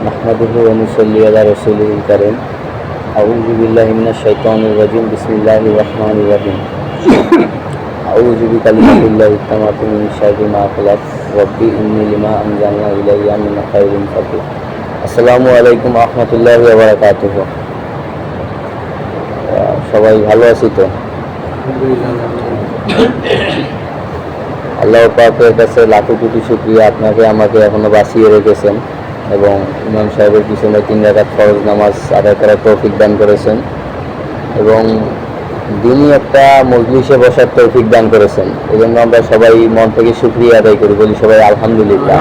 নাহমাদুহু ওয়া নুসাল্লি আলা রাসূলিল কারীম। আউযু বিল্লাহি মিনাশ শাইতানির রাজীম। বিসমিল্লাহির রাহমানির রাহিম। আউযু বিকালিমাতিল্লাহি তাম্মাতি মিন শাররি মা খালাক। রব্বি ইন্নী লিমা আনজালনা ইলাইয়া মিন খায়রিন ফাকির। আসসালামু আলাইকুম ওয়া রাহমাতুল্লাহি ওয়া বারাকাতুহু। সবাই ভালো আছি তো? আল্লাহ পাকের কাছে লাখো কোটি শুকরিয়া, আপনাকে আমাকে এখনো বাঁচিয়ে রেখেছেন এবং ইমাম সাহেবের পিছনে 3 রাকাত ফরজ নামাজ আদায় করার তৌফিক দান করেছেন এবং দিনই একটা মজলিসে বসার তৌফিক দান করেছেন। এই জন্য আমরা সবাই মন থেকে শুকরিয়া আদায় করি, বলি সবাই আলহামদুলিল্লাহ।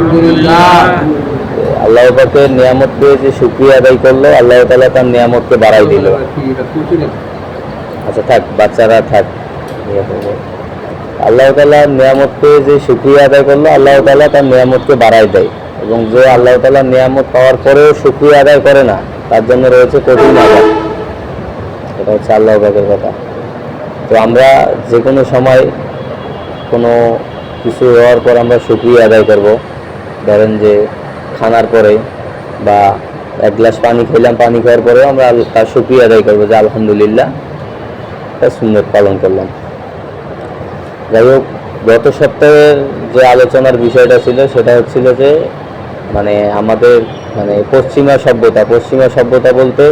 আল্লাহ পাকের নিয়ামতকে যে শুকরিয়া আদায় করলো, আল্লাহ তাআলা তার নিয়ামতকে বাড়াই দিল। আচ্ছা থাক, বাচ্চারা থাক। আল্লাহ তাআলার নিয়ামতকে যে শুকরিয়া আদায় করলো, আল্লাহ তাআলা তার নিয়ামতকে বাড়াই দেয় এবং যে আল্লাহ তাআলার নিয়ামত পাওয়ার পরেও শুকরিয়া আদায় করে না, তার জন্য রয়েছে কঠিন আযাব। এটা হচ্ছে আল্লাহ পাকের কথা। তো আমরা যে কোনো সময় কোনো কিছু হওয়ার পর আমরা শুকরিয়া আদায় করব। ধরেন যে খানার পরে বা এক গ্লাস পানি খেলাম, পানি খাওয়ার পরেও আমরা তার শুকরিয়া আদায় করবো যে আলহামদুলিল্লাহ, এটা সুন্নত পালন করলাম। যাই হোক, গত সপ্তাহের যে আলোচনার বিষয়টা ছিল সেটা হচ্ছিল যে আমাদের পশ্চিমা সভ্যতা বলতে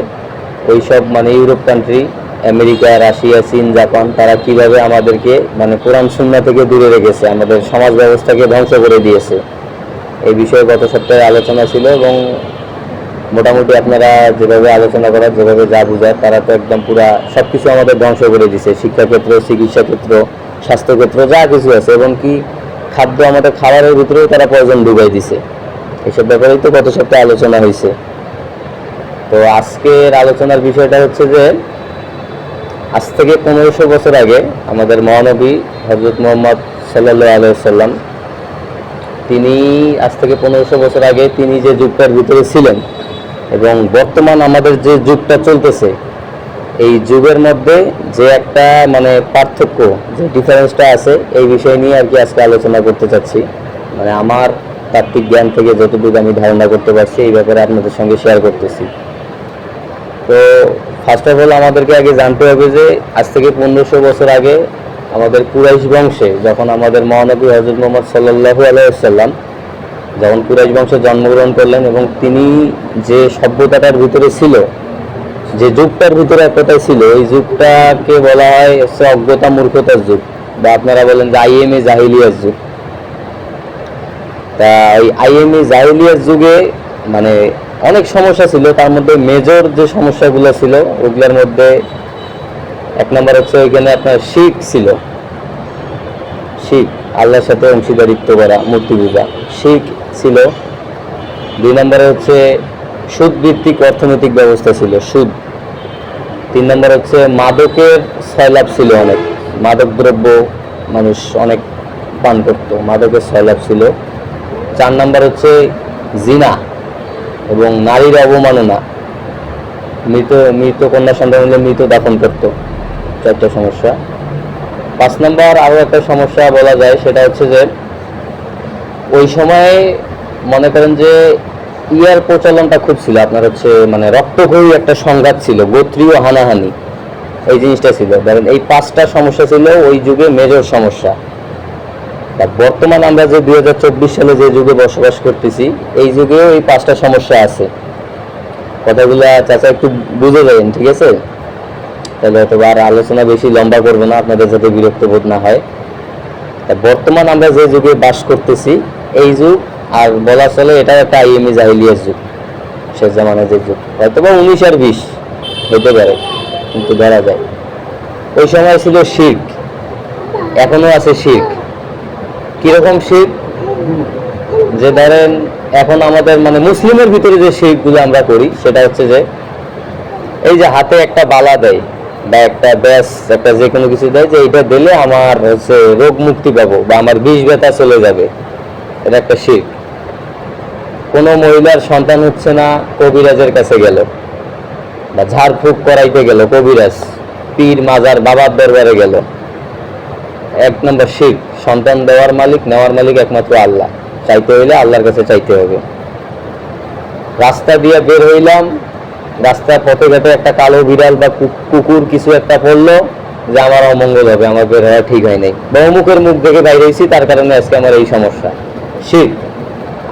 ওই সব ইউরোপ কান্ট্রি, আমেরিকা, রাশিয়া, চীন, জাপান, তারা কিভাবে আমাদেরকে কোরআন সুন্নাহ থেকে দূরে রেখেছে, আমাদের সমাজ ব্যবস্থাকে ধ্বংস করে দিয়েছে। এই বিষয়ে গত সপ্তাহে আলোচনা ছিল এবং মোটামুটি আপনারা যেভাবে আলোচনা করার, যেভাবে যা বুঝায়, তারা তো একদম পুরা সব কিছু আমাদের ধ্বংস করে দিয়েছে। শিক্ষাক্ষেত্র, চিকিৎসা ক্ষেত্র, স্বাস্থ্যক্ষেত্র, যা কিছু আছে, এবং কি খাদ্য, আমাদের খাবারের ভিতরেও তারা পয়জন ডুবাই দিছে। এইসব ব্যাপারেই তো গত সপ্তাহে আলোচনা হয়েছে। তো আজকের আলোচনার বিষয়টা হচ্ছে যে আজ থেকে 1500 বছর আগে আমাদের মহানবী হযরত মুহাম্মদ সাল্লাল্লাহু আলাইহি ওয়াসাল্লাম, তিনি আজ থেকে 1500 বছর আগে তিনি যে যুগটার ভিতরে ছিলেন এবং বর্তমান আমাদের যে যুগটা চলতেছে, এই যুগের মধ্যে যে একটা পার্থক্য, যে ডিফারেন্সটা আছে, এই বিষয় নিয়ে আর কি আজকে আলোচনা করতে চাচ্ছি। আমার তাত্ত্বিক জ্ঞান থেকে যতটুকু আমি ধারণা করতে পারছি, এই ব্যাপারে আপনাদের সঙ্গে শেয়ার করতেছি। তো ফার্স্ট অফ অল আমাদেরকে আগে জানতে হবে যে আজ থেকে 1500 বছর আগে আমাদের কুরাইশ বংশে, যখন আমাদের মহানবী হযরত মুহাম্মদ সাল্লাল্লাহু আলাইহি ওয়াসাল্লাম যখন কুরাইশ বংশে জন্মগ্রহণ করলেন এবং তিনি যে সভ্যতাটার ভিতরে ছিল, যে যুগটার ভিতরে একটাই ছিল, এই যুগটাকে বলা হয় অজ্ঞতা মূর্খতার যুগ, বা আপনারা বলেন যে আইএমএ জাহিলিয়ার যুগ। তা এই আইএমএ জাহিলিয়ার যুগে অনেক সমস্যা ছিল। তার মধ্যে মেজর যে সমস্যাগুলো ছিল, ওগুলোর মধ্যে এক নম্বর হচ্ছে ওইখানে আপনার শিরক ছিল। শিরক, আল্লাহর সাথে অংশীদারিত্ব করা, মূর্তি পূজা, শিরক ছিল। 2 নম্বরে হচ্ছে সুদ ভিত্তিক অর্থনৈতিক ব্যবস্থা ছিল, সুদ। 3 নম্বর হচ্ছে মাদকের সয়লাভ ছিল, অনেক মাদক দ্রব্য মানুষ অনেক পান করত, মাদকের সয়লাভ ছিল। 4 নম্বর হচ্ছে জিনা এবং নারীর অবমাননা, মৃত কন্যা সন্তান হলে মৃত দাফন করত। 4টা সমস্যা। 5 নম্বর আরও একটা সমস্যা বলা যায়, সেটা হচ্ছে যে ওই সময়ে মনে করেন যে ইয়ার প্রচলনটা খুব ছিল, আপনার হচ্ছে রক্তক্ষয়ী একটা সংঘাত ছিল, গোত্রীয় হানাহানি, এই জিনিসটা ছিল। ধরেন এই 5টা সমস্যা ছিল ওই যুগে মেজর সমস্যা। বর্তমান আমরা যে 2024 সালে যে যুগে বসবাস করতেছি, এই যুগেও এই 5টা সমস্যা আছে। কথাগুলো চাচা একটু বুঝে যাবেন, ঠিক আছে? তাহলে হয়তো আর আলোচনা বেশি লম্বা করবো না, আপনাদের যাতে বিরক্ত বোধ না হয়। তা বর্তমান আমরা যে যুগে বাস করতেছি, এই যুগ আর বলা চলে এটাও একটা আইএমএ জাহিলিয়ার যুগ, শেষ জামানার যে যুগ। হয়তো বা 19 আর 20 হতে পারে, কিন্তু ধরা যায় ওই সময় ছিল শিরক, এখনো আছে শিরক। কিরকম শিরক? যে ধরেন এখন আমাদের মুসলিমের ভিতরে যে শিরকগুলো আমরা করি, সেটা হচ্ছে যে এই যে হাতে একটা বালা দেয় বা একটা ব্যাস, একটা যে কোনো কিছু দেয়, যে এইটা দিলে আমার হচ্ছে রোগ মুক্তি পাবো বা আমার বিষ ব্যথা চলে যাবে, এটা একটা শিরক। কোনো মহিলার সন্তান হচ্ছে না, কবিরাজের কাছে গেল বা ঝাড়ফুঁক করাইতে গেল, কবিরাজ, পীর, মাজার, বাবার দরবারে গেল, 1 নম্বর শিরক। সন্তান দেওয়ার মালিক, নেওয়ার মালিক একমাত্র আল্লাহ, চাইতে হইলে আল্লাহর কাছে চাইতে হবে। রাস্তা দিয়ে বের হইলাম, রাস্তার পথে ঘাটে একটা কালো বিড়াল বা কুকুর কিছু একটা পড়লো, যে আমার অমঙ্গল হবে, আমার বের হওয়া ঠিক হয় নাই, বা অমুকের মুখ দেখে বাইরে হয়েছি, তার কারণে আজকে আমার এই সমস্যা। শিরক,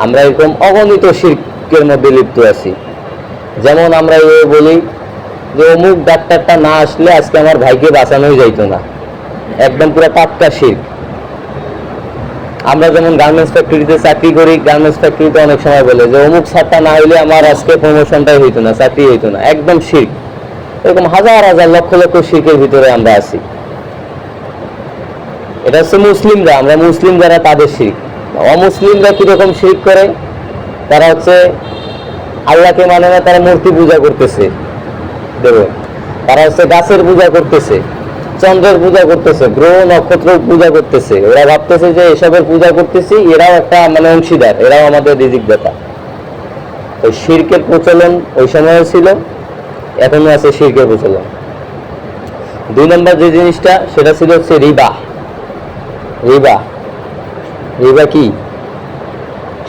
আমরা এরকম অগণিত শিরকের মধ্যে লিপ্ত আছি। যেমন আমরা বলি যে অমুক ডাক্তারটা না আসলে আজকে আমার ভাইকে বাঁচানোই যাইতো না, একদম পুরো পাক্কা শিরক। আমরা যেমন গার্মেন্টস ফ্যাক্টরিতে চাকরি করি, গার্মেন্টস ফ্যাক্টরিতে অনেক সময় বলে যে অমুক ছাত্রটা না হইলে আমার আজকে প্রমোশনটাই হইতো না, চাকরি হইতো না, একদম শিরক। এরকম হাজার হাজার লক্ষ লক্ষ শিরকের ভিতরে আমরা আছি। এটা হচ্ছে মুসলিমরা, আমরা মুসলিম যারা তাদের শিরক। অমুসলিমরা কিরকম শিরক করে, তারা হচ্ছে আল্লাহকে মানে না, তারা মূর্তি পূজা করতেছে, দেখো তারা হচ্ছে গাছের পূজা করতেছে, চন্দ্রের পূজা করতেছে, গ্রহ নক্ষত্র পূজা করতেছে। ওরা ভাবতেছে যে এসবের পূজা করতেছি, এরাও একটা মানে অংশীদার, এরাও আমাদের রিজিক দাতা। ওই শিরকের প্রচলন ওই সময়ও ছিল, এখনো আছে শিরকের প্রচলন। 2 নম্বর যে জিনিসটা, সেটা ছিল হচ্ছে রিবা। রিবা, রিবা কি?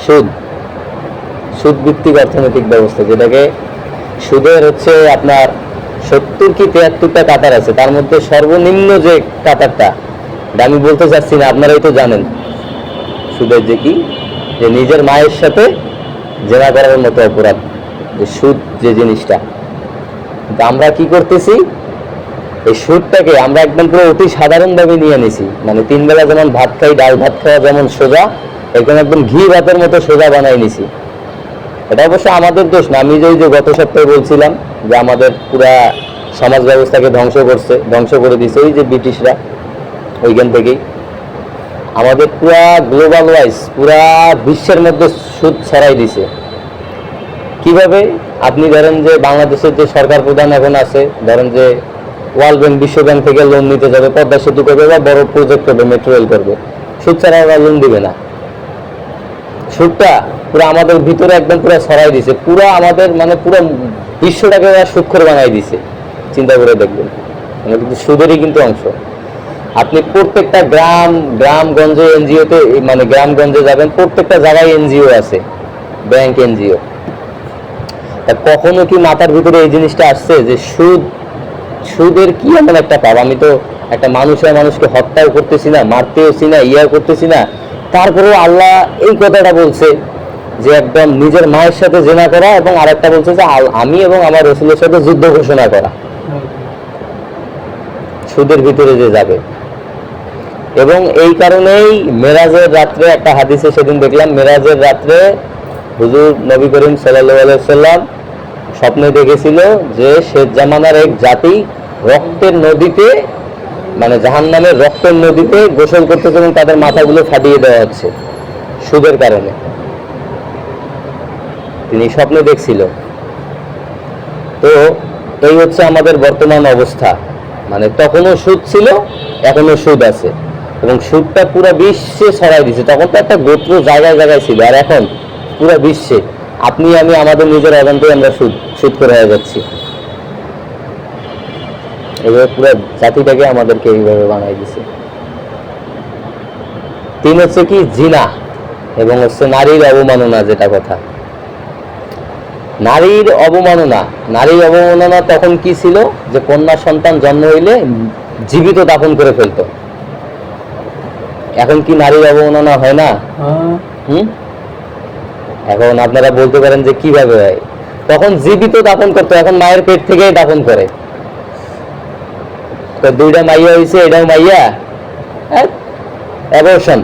সুদ, সুদ ভিত্তিক অর্থনৈতিক ব্যবস্থা, যেটাকে সুদের হচ্ছে আপনার 70 কি 73টা কাতার আছে, তার মধ্যে সর্বনিম্ন যে কাতারটা, আমি বলতে চাচ্ছি না, আপনারাই তো জানেন সুদের যে কি, যে নিজের মায়ের সাথে জেনা করার মতো অপরাধ, যে সুদ যে জিনিসটা। আমরা কি করতেছি, এই সুদটাকে আমরা একদম পুরো অতি সাধারণভাবে নিয়ে নিছি। মানে 3 বেলা যেমন ভাত খাই, ডাল ভাত খাওয়া যেমন সোজা, একদম একদম ঘি ভাতের মতো সোজা বানাই নিছি। এটা অবশ্য আমাদের দোষ না। আমি যে গত সপ্তাহে বলছিলাম যে আমাদের পুরা সমাজ ব্যবস্থাকে ধ্বংস করে দিছে ওই যে ব্রিটিশরা, ওইখান থেকেই আমাদের পুরা গ্লোবাল ওয়াইজ পুরা বিশ্বের মধ্যে সুদ ছড়াই দিছে। কিভাবে? আপনি ধরেন যে বাংলাদেশের যে সরকার প্রধান এখন আছে, ধরেন যে ওয়ার্ল্ড ব্যাংক, বিশ্ব ব্যাংক থেকে লোন নিতে যাবে, পদ্মা সেতু করবে বা বড় প্রজেক্ট করবে, মেট্রো রেল করবে, সুদ ছাড়া ওরা লোন দিবে না। সুদটা পুরো আমাদের ভিতরে একদম পুরো ছড়াই দিছে, পুরো আমাদের মানে পুরো বিশ্বটাকে ওরা সুদখোর বানাই দিছে। চিন্তা করে দেখবেন, মানে কিন্তু সুদেরই কিন্তু অংশ। আপনি প্রত্যেকটা গ্রামগঞ্জে এনজিওতে, মানে গ্রামগঞ্জে যাবেন, প্রত্যেকটা জায়গায় এনজিও আছে, ব্যাংক এনজিও। তা কখনো কি মাথার ভিতরে এই জিনিসটা আসছে যে সুদের কি এমন একটা পাপ? আমি তো একটা মানুষকে হত্যাও করতেছি না, মারতেওছি না, ইয়া করতেছি না, তারপরেও আল্লাহ এই কথাটা বলছে যে একদম নিজের মায়ের সাথে জেনা করা, এবং আরেকটা বলছে যে আমি এবং আমার রাসূলের সাথে যুদ্ধ ঘোষণা করা, সুদের ভিতরে যে যাবে। এবং এই কারণেই মেরাজের রাত্রে, একটা হাদিসে সেদিন দেখলাম, মেরাজের রাত্রে হুজুর নবী করিম সাল্লাল্লাহু আলাইহি ওয়াসাল্লাম স্বপ্নে দেখেছিল যে শেষ জামানার এক জাতি রক্তের নদীতে, মানে জাহান্নামের রক্তের নদীতে গোসল করতেছে, এবং তাদের মাথাগুলো ফাটিয়ে দেওয়া হচ্ছে সুদের কারণে। তিনি স্বপ্নে দেখছিল। তো এই হচ্ছে আমাদের বর্তমান অবস্থা। মানে তখনও সুদ ছিল, এখনো সুদ আছে, এবং সুদটা পুরো বিশ্বে ছড়াই দিছে। তখন তো একটা গোত্র জায়গায় জায়গায় ছিল, আর এখন পুরো বিশ্বে আপনি আমি আমাদের নিজের অজান্তেই আমরা সুদ করে হয়ে যাচ্ছি। এইভাবে পুরো জাতিটাকে আমাদেরকে এইভাবে বানাই দিছে। 3 হচ্ছে কি? জিনা, এবং হচ্ছে নারীর অবমাননা। যেটা কথা, নারীর অবমাননা তখন কি ছিল, যে কন্যা সন্তান জন্ম হইলে জীবিত দাফন করে ফেলতো। এখন কি নারীর অবমাননা হয় না? এখন আপনারা বলতে পারেন যে কিভাবে হয়? তখন জীবিত দাফন করতো, এখন মায়ের পেট থেকেই দাফন করে। তো 2টা মাইয়া হয়েছে, এটাও মাইয়া, অ্যাবর্শন।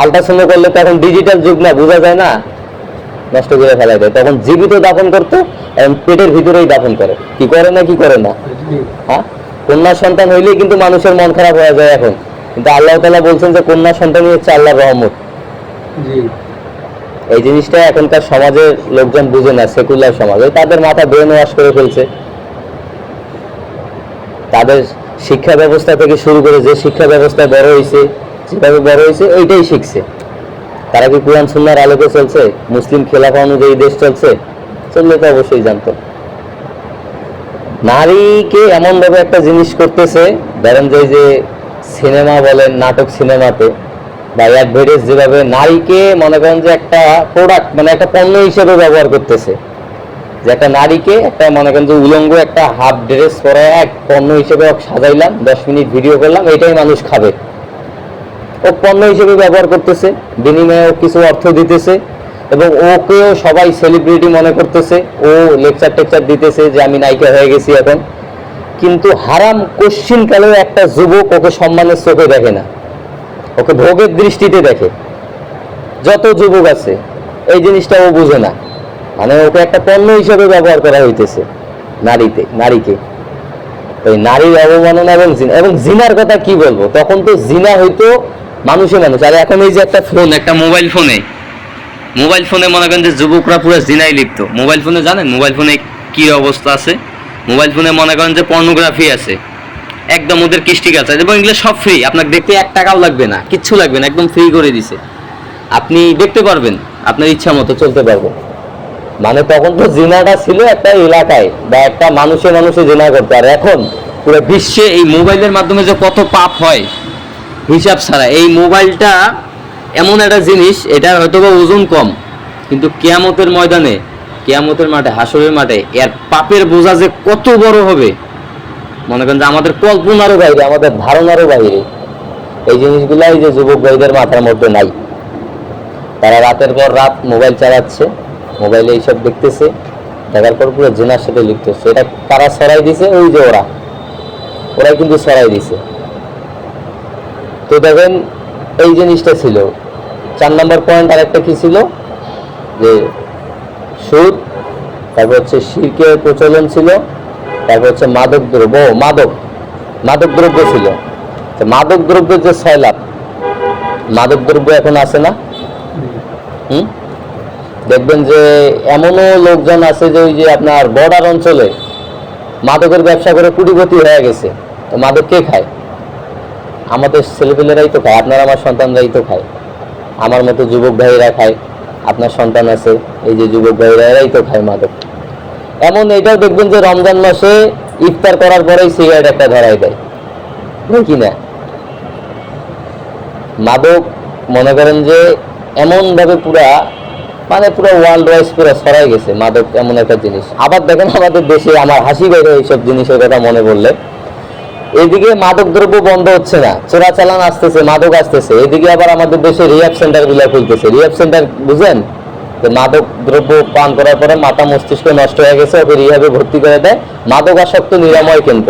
আল্ট্রাসাউন্ড করলে তো এখন ডিজিটাল যুগ না, বোঝা যায় না, নষ্ট করে ফেলাই দেয়। তখন জীবিত দাফন করতো, এখন পেটের ভিতরেই দাফন করে। কি করে না, কি করে না? হ্যাঁ, কন্যা সন্তান হইলেই কিন্তু মানুষের মন খারাপ হয়ে যায় এখন। কিন্তু আল্লাহ তাআলা বলছেন যে কন্যা সন্তানই হচ্ছে আল্লাহর রহমত। এই জিনিসটা এখনকার সমাজের লোকজন বুঝে না, সেকুলার সমাজ, তাদের মাথা ব্রেন ওয়াশ করে ফেলছে। তাদের শিক্ষা ব্যবস্থা থেকে শুরু করে যে শিক্ষা ব্যবস্থায় বড় হয়েছে, যেভাবে বড় হয়েছে, ওইটাই শিখছে। তারা কি কুরআন সুন্নাহর আলোকে চলছে? মুসলিম খেলাফা অনুযায়ী দেশ চলছে? চললে তো অবশ্যই জানতো। নারীকে এমন ভাবে একটা জিনিস করতেছে, ধরেন যে সিনেমা বলেন, নাটক সিনেমাতে বা অ্যাডভার্টাইজ, যেভাবে নারীকে মনে করেন যে একটা প্রোডাক্ট, মানে একটা পণ্য হিসেবে ব্যবহার করতেছে। যে একটা নারীকে একটা মনে করেন যে উলঙ্গ একটা হাফ ড্রেস পরে এক পণ্য হিসেবে সাজাইলাম, 10 মিনিট ভিডিও করলাম, এটাই মানুষ খাবে, ও পণ্য হিসেবে ব্যবহার করতেছে, বিনিময়ে কিছু অর্থ দিতেছে, এবং ওকেও সবাই সেলিব্রিটি মনে করতেছে, ও লেকচার টেকচার দিতেছে যে আমি নায়িকা হয়ে গেছি এখন। কিন্তু হারাম কোশ্চিনকালেও একটা যুবক ওকে সম্মানের চোখে দেখে না, ওকে ভোগের দৃষ্টিতে দেখে। যত যুবক আছে এই জিনিসটা ও বুঝে না, মানে ওকে একটা পণ্য হিসেবে ব্যবহার করা হইতেছে নারীকে। ওই নারীর অবমাননা এবং জিনার কথা কি বলবো, তখন তো জিনা হইতো মানুষ, আর এখন এই যে একটা ফোন, একটা মোবাইল ফোনে মনে করেন যে যুবকরা পুরো জিনাই লিপ্ত। মোবাইল ফোনে জানেন মোবাইল ফোনে কি অবস্থা আছে? মোবাইল ফোনে মনে করেন যে পর্নোগ্রাফি আছে, একদম ওদের কৃষ্টি কালচার, এবং এগুলো সব ফ্রি, আপনাকে দেখতে 1 টাকাও লাগবে না, কিচ্ছু লাগবে না, একদম ফ্রি করে দিছে, আপনি দেখতে পারবেন, আপনার ইচ্ছা মতো চলতে পারবেন। মানে তখন তো জিনাটা ছিল একটা এলাকায় বা একটা মানুষে জিনা করতে, আর এখন পুরো বিশ্বে এই মোবাইলের মাধ্যমে যে কত পাপ হয় হিসাব ছাড়া। এই মোবাইলটা এমন একটা জিনিস, এটার হয়তো বা ওজন কম, কিন্তু কিয়ামতের ময়দানে, কিয়ামতের মাঠে, হাসরের মাঠে এর পাপের বোঝা যে কত বড় হবে মনে করেন যে আমাদের কল্পনারও বাইরে, আমাদের ধারণারও বাইরে। এই জিনিসগুলাই যে যুবক ভাইদের মাথার মধ্যে নাই। তারা রাতের পর রাত মোবাইল চালাচ্ছে, মোবাইলে এইসব দেখতেছে, দেখার পর পুরো জিনার সাথে লিপ্ত হচ্ছে। এটা কারা ছড়াই দিছে? ওই যে ওরাই কিন্তু ছড়াই দিছে। তো দেখেন এই জিনিসটা ছিল 4 নম্বর পয়েন্ট। আরেকটা কি ছিল? যে সুদ, তারপর হচ্ছে শিরকের প্রচলন ছিল, তারপর হচ্ছে মাদক দ্রব্য ছিল। মাদক দ্রব্যের যে 6 লাখ মাদক দ্রব্য এখন আছে না? দেখবেন যে এমনও লোকজন আছে যে ওই যে আপনার বর্ডার অঞ্চলে মাদকের ব্যবসা করে কোটিপতি হয়ে গেছে। তো মাদক কে খায়? আমাদের ছেলেপেলেরাই তো খায়, আপনার আমার সন্তানরাই তো খায়, আমার মতো যুবক ভাইয়েরা খায়, আপনার সন্তান আছে, এই যে যুবক ভাইয়েরাই তো খায় মাদক। এমন এটাও দেখবেন যে রমজান মাসে ইফতার করার পরেই সিগারেট একটা ধরাই দেয়, কি না? মাদক মনে করেন যে এমন ভাবে পুরো ওয়ার্ল্ড ওয়াইজ পুরো ছড়াই গেছে মাদক, এমন একটা জিনিস। আবার দেখেন আমাদের দেশে, আমার হাসি বেড়ে এইসব জিনিসের কথা মনে পড়লে, এদিকে মাদক দ্রব্য বন্ধ হচ্ছে না, চোরাচালান আসতেছে, মাদক আসতেছে, এদিকে আবার আমাদের দেশে রিহ্যাব সেন্টার গুলো খুলতেছে। রিহ্যাব সেন্টার বুঝেন? যে মাদক দ্রব্য পান করার পরে মাথা মস্তিষ্ক নষ্ট হয়ে গেছে, ওকে রিহ্যাবে ভর্তি করে দেয়, মাদকাসক্ত নিরাময় কেন্দ্র।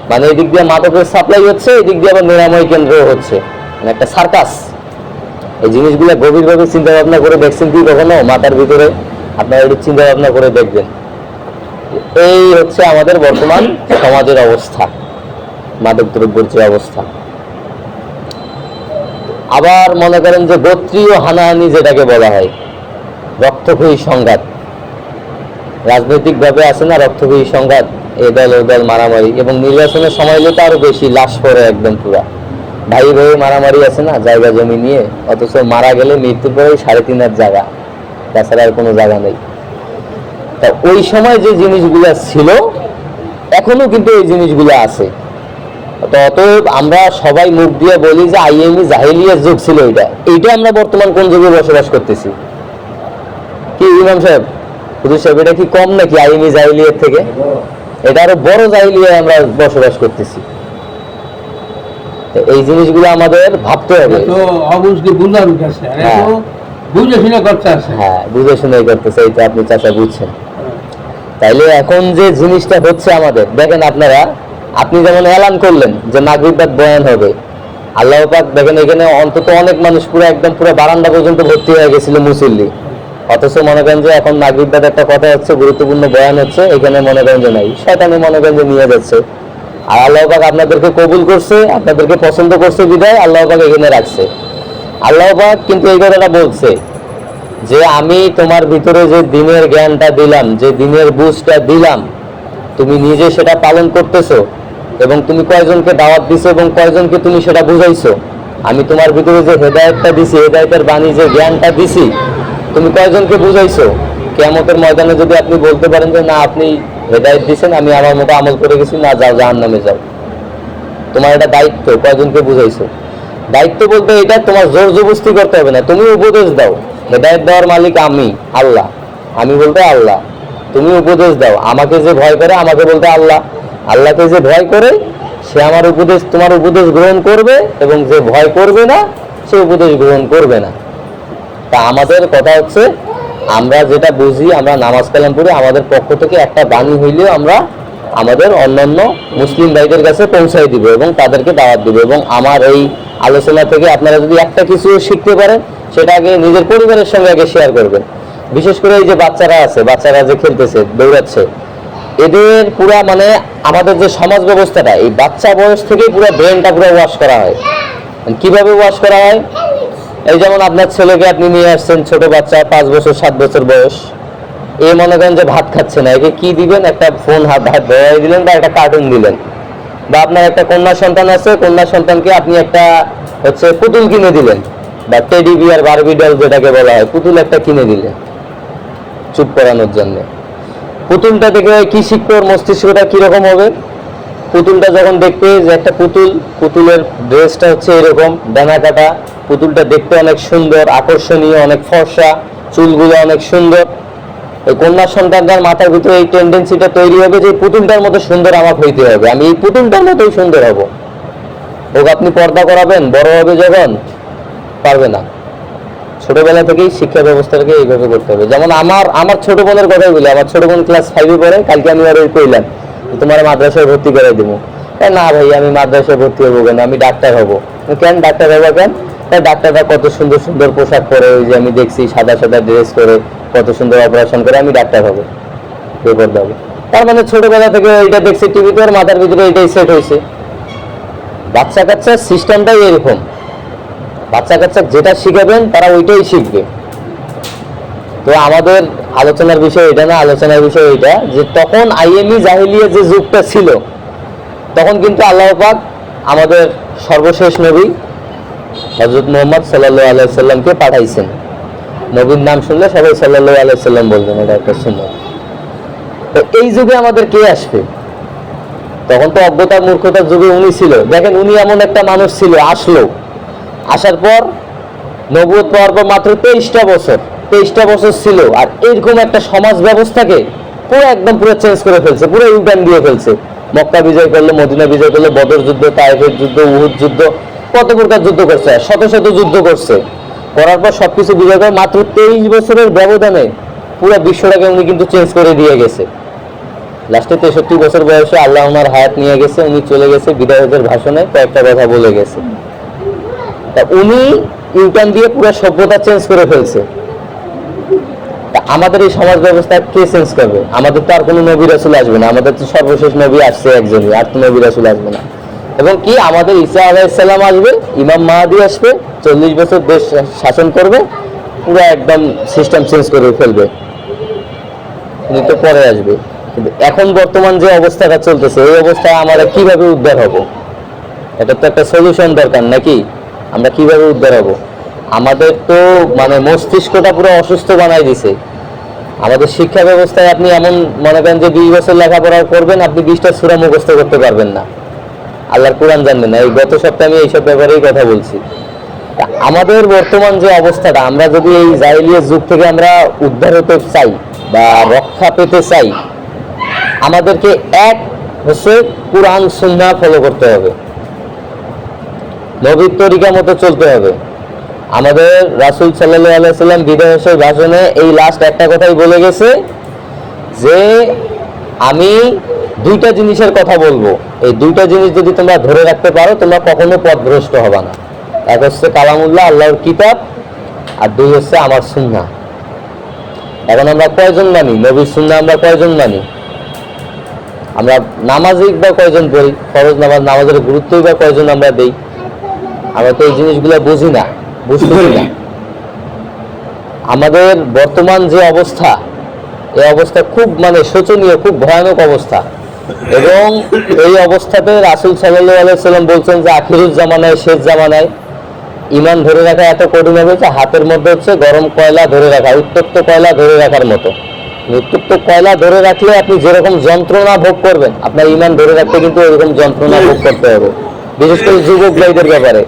মানে এদিক দিয়ে মাদকের সাপ্লাই হচ্ছে, এদিক দিয়ে আবার নিরাময় কেন্দ্র হচ্ছে, মানে একটা সার্কাস। এই জিনিসগুলো গভীরভাবে চিন্তা ভাবনা করে দেখছেন কি কখনো মাথার ভিতরে? আপনারা একটু চিন্তা ভাবনা করে দেখবেন। এই হচ্ছে আমাদের বর্তমান সমাজের অবস্থা, মাদক দ্রব্যের যে অবস্থা। আবার মনে করেন যে গোত্রীয় হানাহানি যেটাকে বলা হয়, রক্তক্ষয়ী সংঘাত, রাজনৈতিক ভাবে আছে না রক্তক্ষয়ী সংঘাত, এ দল ও দল মারামারি, এবং নির্বাচনের সময় হলে তো আরো বেশি, লাশ পড়ে একদম পুরা ভাই মারামারি আছে না জায়গা জমি নিয়ে, অথচ মারা গেলে মৃত্যুর পরে 3.5 জায়গা, তাছাড়া আর কোনো জায়গা নেই। তা ওই সময় যে জিনিসগুলো ছিল এখনো কিন্তু এই জিনিসগুলো আছে। অতএব আমরা সবাই মুখ দিয়ে বলি যে আইএমই জাহেলিয়ার যুগ ছিল, এইটা আমরা বর্তমান কোন যুগে বসবাস করতেছি? কি ইমাম সাহেব, হুজুর সাহেব, এটা কি কম নাকি আইএমই জাহেলিয়ার থেকে? এটা আরো বড় জাহেলিয়ায় আমরা বসবাস করতেছি। এই জিনিসগুলো আমাদের ভাবতে হবে। হ্যাঁ, বুঝে শুনে করতেছে, এই তো আপনি চাচা বুঝছেন। তাইলে এখন যে জিনিসটা হচ্ছে আমাদের, দেখেন আপনি যেমন এলান করলেন যে মাগরিব বাদ বয়ান হবে, আল্লাহ পাক দেখেন এখানে অন্তত অনেক মানুষ পুরো বারান্দা পর্যন্ত ভর্তি হয়ে গেছিল মুসল্লি, অথচ মনে করেন যে এখন মাগরিব বাদ একটা কথা হচ্ছে, গুরুত্বপূর্ণ বয়ান হচ্ছে, এখানে মনে করেন যে নাই, শয়তানি মনে করেন যে নিয়ে যাচ্ছে। আর আল্লাহ পাক আপনাদেরকে কবুল করছে, আপনাদেরকে পছন্দ করছে বিধায় আল্লাহ পাক এখানে রাখছে। আল্লাহ পাক কিন্তু এই কথাটা বলছে যে আমি তোমার ভিতরে যে দিনের জ্ঞানটা দিলাম, যে দিনের বুঝটা দিলাম, তুমি নিজে সেটা পালন করতেছো, এবং তুমি কয়জনকে দাওয়াত দিছো এবং কয়জনকে তুমি সেটা বুঝাইছো। আমি তোমার ভিতরে যে হেদায়েতটা দিছি, হেদায়েতের বাণী যে জ্ঞানটা দিছি, তুমি কয়জনকে বুঝাইছো? কিয়ামতের ময়দানে যদি আপনি বলতে পারেন যে না আপনি হেদায়েত দিছেন, আমি আমার মতো আমল করে গেছি, না যাও জাহান্নামে যাও, তোমার এটা দায়িত্ব, কয়জনকে বুঝাইছো? দায়িত্ব বলতে এটা তোমার জোর জবরদস্তি করতে হবে না, তুমি উপদেশ দাও। হেদায়েত দেওয়ার মালিক আমি আল্লাহ, আমি বলতে আল্লাহ, তুমি উপদেশ দাও। আমাকে যে ভয় করে, আমাকে বলতে আল্লাহ, আল্লাহকে যে ভয় করে সে আমার উপদেশ, তোমার উপদেশ গ্রহণ করবে, এবং যে ভয় করবে না সে উপদেশ গ্রহণ করবে না। তা আমাদের কথা হচ্ছে, আমরা যেটা বুঝি, আমরা নামাজ কালাম পড়ি, আমাদের পক্ষ থেকে একটা বাণী হইলেও আমরা আমাদের অন্যান্য মুসলিম ভাইদের কাছে পৌঁছাই দিব এবং তাদেরকে দাওয়াত দিব। এবং আমার এই আলোচনা থেকে আপনারা যদি একটা কিছু শিখতে পারেন, সেটা আগে নিজের পরিবারের সঙ্গে আগে শেয়ার করবেন। বিশেষ করে এই যে বাচ্চারা আছে, বাচ্চারা যে খেলতেছে, দৌড়াচ্ছে, এদের পুরা মানে আমাদের যে সমাজ ব্যবস্থাটা, এই বাচ্চা বয়স থেকেই পুরো ব্রেনটা পুরো ওয়াশ করা হয়। কিভাবে ওয়াশ করা হয়? এই যেমন আপনার ছেলেকে আপনি নিয়ে আসছেন, ছোট বাচ্চা, 5 বছর 7 বছর বয়স, এই মনে করেন যে ভাত খাচ্ছে না, একে কি দিবেন? একটা ফোন হাত ধরাই দিলেন বা একটা কার্টুন দিলেন। বা আপনার একটা কন্যা সন্তান আছে, কন্যা সন্তানকে আপনি একটা হচ্ছে পুতুল কিনে দিলেন, বা টেডি বিয়ার, বারবি ডল যেটাকে বলা হয়, পুতুল একটা কিনে দিলেন চুপ করানোর জন্য। পুতুলটা দেখে কি শিখবে? ওর মস্তিষ্কটা কিরকম হবে? পুতুলটা যখন দেখবে যে একটা পুতুল, পুতুলের ড্রেসটা হচ্ছে এরকম ডানা কাটা, পুতুলটা দেখতে অনেক সুন্দর, আকর্ষণীয়, অনেক ফর্সা, চুলগুলো অনেক সুন্দর, এই কন্যা সন্তানটার মাথার ভিতরে এই টেন্ডেন্সিটা তৈরি হবে যে পুতুলটার মতো সুন্দর আমাকে হইতে হবে, আমি এই পুতুলটার মতোই সুন্দর হব। ওকে আপনি পর্দা করাবেন, বড় হবে যখন, পারবে না। ছোটবেলা থেকেই শিক্ষা ব্যবস্থাটাকে এইভাবে করতে হবে। যেমন আমার ছোট বোনের কথাই বলি, আমার ছোট বোন ক্লাস 5-এ পড়ে। কালকে আমি আর ওই কইলাম তোমার মাদ্রাসায় ভর্তি করে দেবো। না ভাই, আমি মাদ্রাসায় ভর্তি হবো কেন, আমি ডাক্তার হবো। কেন ডাক্তার হবো? কেন? ডাক্তাররা কত সুন্দর সুন্দর পোশাক পরে, ওই যে আমি দেখছি সাদা সাদা ড্রেস করে, কত সুন্দর অপারেশন করে, আমি ডাক্তার হবো, পেপার দেবো। তার মানে ছোটবেলা থেকে এইটা দেখছি টিভিতে, ওর মাথার ভিতরে এইটাই সেট হয়েছে। বাচ্চা কাচ্চার সিস্টেমটাই এরকম, বাচ্চা কাচ্চা যেটা শিখাবেন তারা ওইটাই শিখবে। তো আমাদের আলোচনার বিষয় এটা না, আলোচনার বিষয় এটা যে তখন আইএমই জাহিলিয়া যে যুগটা ছিল, তখন কিন্তু আল্লাহ পাক আমাদের সর্বশেষ নবী হযরত মুহাম্মদ সাল্লাল্লাহু আলাইহি সাল্লামকে পাঠাইছেন। নবীর নাম শুনলে সবাই সাল্লাল্লাহু আলাইহি সাল্লাম বলবেন, এটা একটা সুন্নাত। তো এই যুগে আমাদের কে আসবে? তখন তো অজ্ঞতা মূর্খতার যুগে উনি ছিল। দেখেন, উনি এমন একটা মানুষ ছিল, আসলো, আসার পর নবুয়ত পাওয়ার পর মাত্র 23টা বছর ছিল, আর এরকম একটা সমাজ ব্যবস্থাকে পুরো একদম পুরো চেঞ্জ করে ফেলছে, পুরো ইউটার্ন দিয়ে ফেলছে। মক্কা বিজয় করলো, মদিনা বিজয় করলো, বদর যুদ্ধ, তায়েফের যুদ্ধ, উহুদ যুদ্ধ, কত প্রকার যুদ্ধ করছে, শত শত যুদ্ধ করছে, করার পর সবকিছু বিজয় করে মাত্র 23 বছরের ব্যবধানে পুরো বিশ্বটাকে উনি কিন্তু চেঞ্জ করে দিয়ে গেছে। লাস্টে 63 বছর বয়সে আল্লাহ ওনার হায়াত নিয়ে গেছে, উনি চলে গেছে, বিদায়ের ভাষণে কয়েকটা কথা বলে গেছে। তা উনি ইউটার্ন দিয়ে পুরো সভ্যতা চেঞ্জ করে ফেলছে। তা আমাদের এই সমাজ ব্যবস্থা কে চেঞ্জ করবে? আমাদের তো আর কোনো নবী রাসূল আসবে না, আমাদের তো সর্বশেষ নবী আসছে একজনই, আর তো নবী রাসূল আসবে না। এবং কি আমাদের ঈসা আলাইহিস সালাম আসবে, ইমাম মাহদী আসবে, 40 বছর দেশ শাসন করবে, পুরো একদম সিস্টেম চেঞ্জ করে ফেলবে, উনি তো পরে আসবে। কিন্তু এখন বর্তমান যে অবস্থাটা চলতেছে, এই অবস্থায় আমরা কিভাবে উদ্ধার হব? এটা তো একটা সলিউশন দরকার নাকি? আমরা কিভাবে উদ্ধার হব? আমাদের তো মানে মস্তিষ্কটা পুরো অসুস্থ বানাই দিছে। আমাদের শিক্ষা ব্যবস্থায় আপনি এমন মনে করেন যে 20 বছর লেখাপড়া করবেন, আপনি 20টা সূরা মুখস্থ করতে পারবেন না, আল্লাহর কোরআন জানবেন না। এই গত সপ্তাহে আমি এইসব ব্যাপারেই কথা বলছি। আমাদের বর্তমান যে অবস্থাটা, আমরা যদি এই জাহিলিয়াত যুগ থেকে আমরা উদ্ধার হতে চাই বা রক্ষা পেতে চাই, আমাদেরকে এক হচ্ছে কোরআন সুন্নাহ ফলো করতে হবে, নবীর তরিকা মতো চলতে হবে। আমাদের রাসূল সাল্লাল্লাহু আলাইহি সাল্লাম বিদায়ের ভাষণে এই লাস্ট একটা কথাই বলে গেছে যে আমি 2টা জিনিসের কথা বলবো, এই 2টা জিনিস যদি তোমরা ধরে রাখতে পারো, তোমরা কখনো পথভ্রষ্ট হবে না। এক হচ্ছে কালামুল্লাহ, আল্লাহর কিতাব, আর 2 হচ্ছে আমার সুন্নাহ। এখন আমরা কয়জন মানি নবীর সুন্নাহ? আমরা কয়জন মানি? আমরা নামাজই বা কয়জন পড়ি? ফরজ নামাজের গুরুত্বই বা কয়জন আমরা দেই? আমরা তো এই জিনিসগুলো বুঝি না, বুঝতেছি না। আমাদের বর্তমান যে অবস্থা, এই অবস্থা খুব মানে শোচনীয়, খুব ভয়ানক অবস্থা। এবং এই অবস্থাতে রাসূল সাল্লাল্লাহু আলাইহি সাল্লাম বলছেন যে আখিরুজ জামানায়, শেষ জামানায় ঈমান ধরে রাখা এত কঠিন হবে যে হাতের মধ্যে হচ্ছে গরম কয়লা ধরে রাখা, উত্তপ্ত কয়লা ধরে রাখার মতো। উত্তপ্ত কয়লা ধরে রাখলে আপনি যেরকম যন্ত্রণা ভোগ করবেন, আপনার ঈমান ধরে রাখতে কিন্তু ওইরকম যন্ত্রণা ভোগ করতে হবে। বিশেষ করে যুবক ভাইদের ব্যাপারে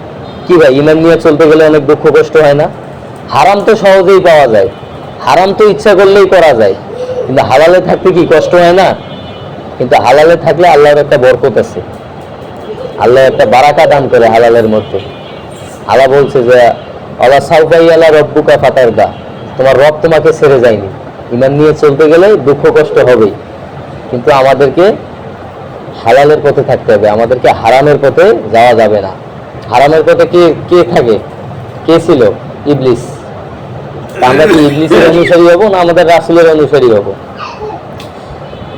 কি ভাই, ঈমান নিয়ে চলতে গেলে অনেক দুঃখ কষ্ট হয় না? হারাম তো সহজেই পাওয়া যায়, হারাম তো ইচ্ছা করলেই করা যায়, কিন্তু হালালে থাকতে কি কষ্ট হয় না? কিন্তু হালালে থাকলে আল্লাহর একটা বরকত আছে, আল্লাহ একটা বারাকা দান করে হালালের মধ্যে। আল্লাহ বলছে যে আল্লাহ সাউফাই আল্লাহ রব্বুকা ফাতারদা, তোমার রব তোমাকে ছেড়ে যায়নি। ইমান নিয়ে চলতে গেলে দুঃখ কষ্ট হবেই, কিন্তু আমাদেরকে হালালের পথে থাকতে হবে, আমাদেরকে হারামের পথে যাওয়া যাবে না। হারামের পথে কে কে থাকে? কে ছিল? ইবলিস। আমরা কি ইবলিসের অনুসারী হব না আমাদের রাসূলের অনুসারী হব?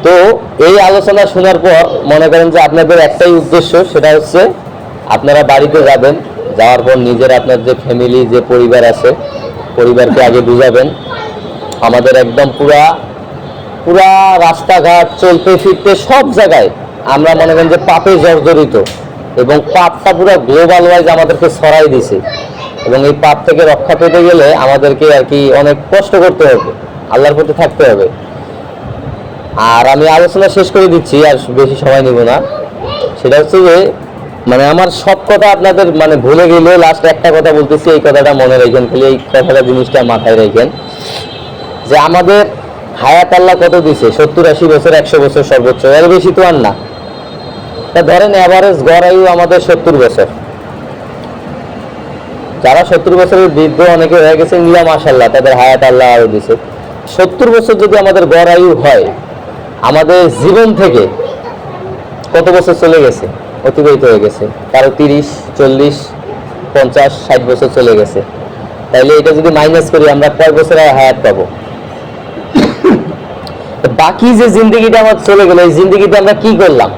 তো এই আলোচনা শোনার পর মনে করেন যে আপনাদের একটাই উদ্দেশ্য, সেটা হচ্ছে আপনারা বাড়িতে যাবেন, যাওয়ার পর নিজের আপনার যে ফ্যামিলি, যে পরিবার আছে, পরিবারকে আগে বুঝাবেন আমাদের একদম পুরা রাস্তাঘাট চলতে ফিরতে সব জায়গায় আমরা মনে করেন যে পাপে জর্জরিত, এবং পাপটা পুরো গ্লোবাল ওয়াইজ আমাদেরকে ছড়াই দিছে, এবং এই পাপ থেকে রক্ষা পেতে গেলে আমাদেরকে আর কি অনেক কষ্ট করতে হবে, আল্লাহর প্রতি থাকতে হবে। আর আমি আলোচনা শেষ করে দিচ্ছি, আর বেশি সময় নিব না। সেটা হচ্ছে যে মানে আমার সব কথা আপনাদের মানে ভুলে গেলে লাস্ট একটা কথা বলতেছি, এই কথাটা মনে রাখেন, খালি এই কথাটা জিনিসটা মাথায় রাখেন যে আমাদের হায়াত আল্লাহ কত দিছে? 70-80 বছর, 100 বছর সর্বোচ্চ, এর বেশি তো আর না। তা ধরেন এভারেজ গড় আয়ু আমাদের 70 বছর। যারা 70 বছরের বৃদ্ধ অনেকে হয়ে গেছে নিয়া মাশাআল্লাহ, তাদের হায়াত আল্লাহ আরো দিছে। 70 বছর যদি আমাদের গড় আয়ু হয়, আমাদের জীবন থেকে কত বছর চলে গেছে, অতিবাহিত হয়ে গেছে? কারো 30, 40, 50, 60 বছর চলে গেছে। তাইলে এটা যদি মাইনাস করি আমরা কয় বছরের হায়াত পাবো? বাকি যে জিন্দগিটা আমার চলে গেল, এই জিন্দগিতে আমরা কি করলাম?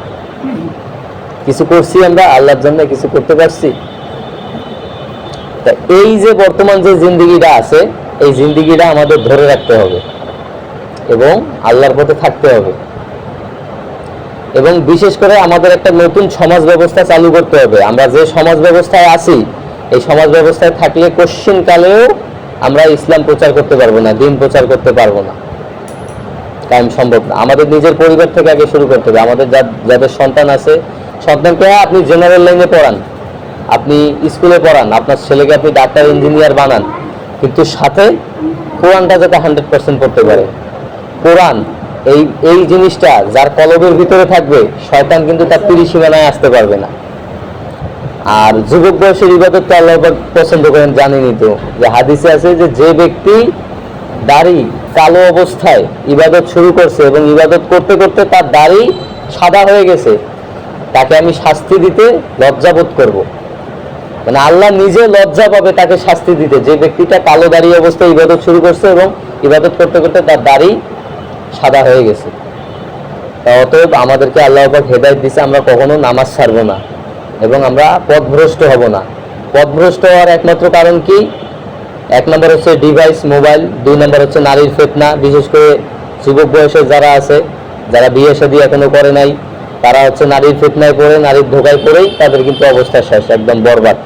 কিছু করছি আমরা আল্লাহর জন্য? কিছু করতে পারছি? তা এই যে বর্তমান যে জিন্দগিটা আছে, এই জিন্দগিটা আমাদের ধরে রাখতে হবে এবং আল্লাহর পথে থাকতে হবে, এবং বিশেষ করে আমাদের একটা নতুন সমাজ ব্যবস্থা চালু করতে হবে। আমরা যে সমাজ ব্যবস্থায় আছি, এই সমাজ ব্যবস্থায় থাকলে কোশ্চিন কালেও আমরা ইসলাম প্রচার করতে পারবো না, দিন প্রচার করতে পারবো না, কারণ সম্ভব না। আমাদের নিজের পরিবার থেকে আগে শুরু করতে হবে। আমাদের যাদের সন্তান আছে, সন্তানকে আপনি জেনারেল লাইনে পড়ান, আপনি স্কুলে পড়ান, আপনার ছেলেকে আপনি ডাক্তার ইঞ্জিনিয়ার বানান, কিন্তু সাথে কোরআনটা যাতে 100% পড়তে পারে। কোরআন এই জিনিসটা যার কলবের ভিতরে থাকবে, শয়তান কিন্তু তার ত্রিসীমানায় আসতে পারবে না। আর যুবক বয়সের ইবাদত তো আল্লাহ পছন্দ করেন, জানেনই তো যে হাদিসে আছে যে যে ব্যক্তি দাড়ি কালো অবস্থায় ইবাদত শুরু করছে এবং ইবাদত করতে করতে তার দাড়ি সাদা হয়ে গেছে, তাকে আমি শাস্তি দিতে লজ্জাবোধ করব। মানে আল্লাহ নিজে লজ্জা পাবে তাকে শাস্তি দিতে, যে ব্যক্তিটা কালো দাড়ি অবস্থায় ইবাদত শুরু করছে এবং ইবাদত করতে করতে তার দাড়ি সাদা হয়ে গেছে। তা অতএব আমাদেরকে আল্লাহ পাক হেদায়েত দিয়েছে, আমরা কখনো নামাজ ছাড়বো না এবং আমরা পথভ্রষ্ট হব না। পথভ্রষ্ট হওয়ার একমাত্র কারণ কি? 1 নম্বর হচ্ছে ডিভাইস, মোবাইল। 2 নম্বর হচ্ছে নারীর ফিতনা। বিশেষ করে যুবক বয়সে যারা আছে, যারা বিয়ে শাদী এখনো করে নাই, তারা হচ্ছে নারীর ফিতনায় পড়ে, নারীর ধোকায় পড়েই তাদের কিন্তু অবস্থা শেষ, একদম বরবাদ।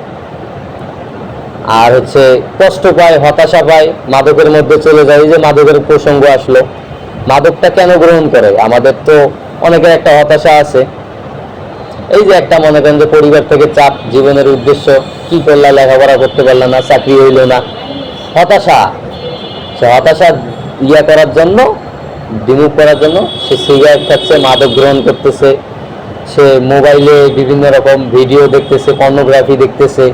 আর হচ্ছে কষ্ট পায়, হতাশা পায়, মাদকের মধ্যে চলে যায়। যে মাদকের প্রসঙ্গ আসলো, মাদকটা কেন গ্রহণ করে? আমাদের তো অনেকের একটা হতাশা আছে, এই যে একটা মনে করেন যে পরিবার থেকে চাপ, জীবনের উদ্দেশ্য কি করলা, লেখাপড়া করতে পারলাম না, চাকরি হইল না, হতাশা। সে হতাশা করার জন্য, বিমুখ করার জন্য সে সিগারেট খাচ্ছে, মাদক গ্রহণ করতেছে, সে মোবাইলে বিভিন্ন রকম ভিডিও দেখতেছে, পর্নোগ্রাফি দেখতেছে,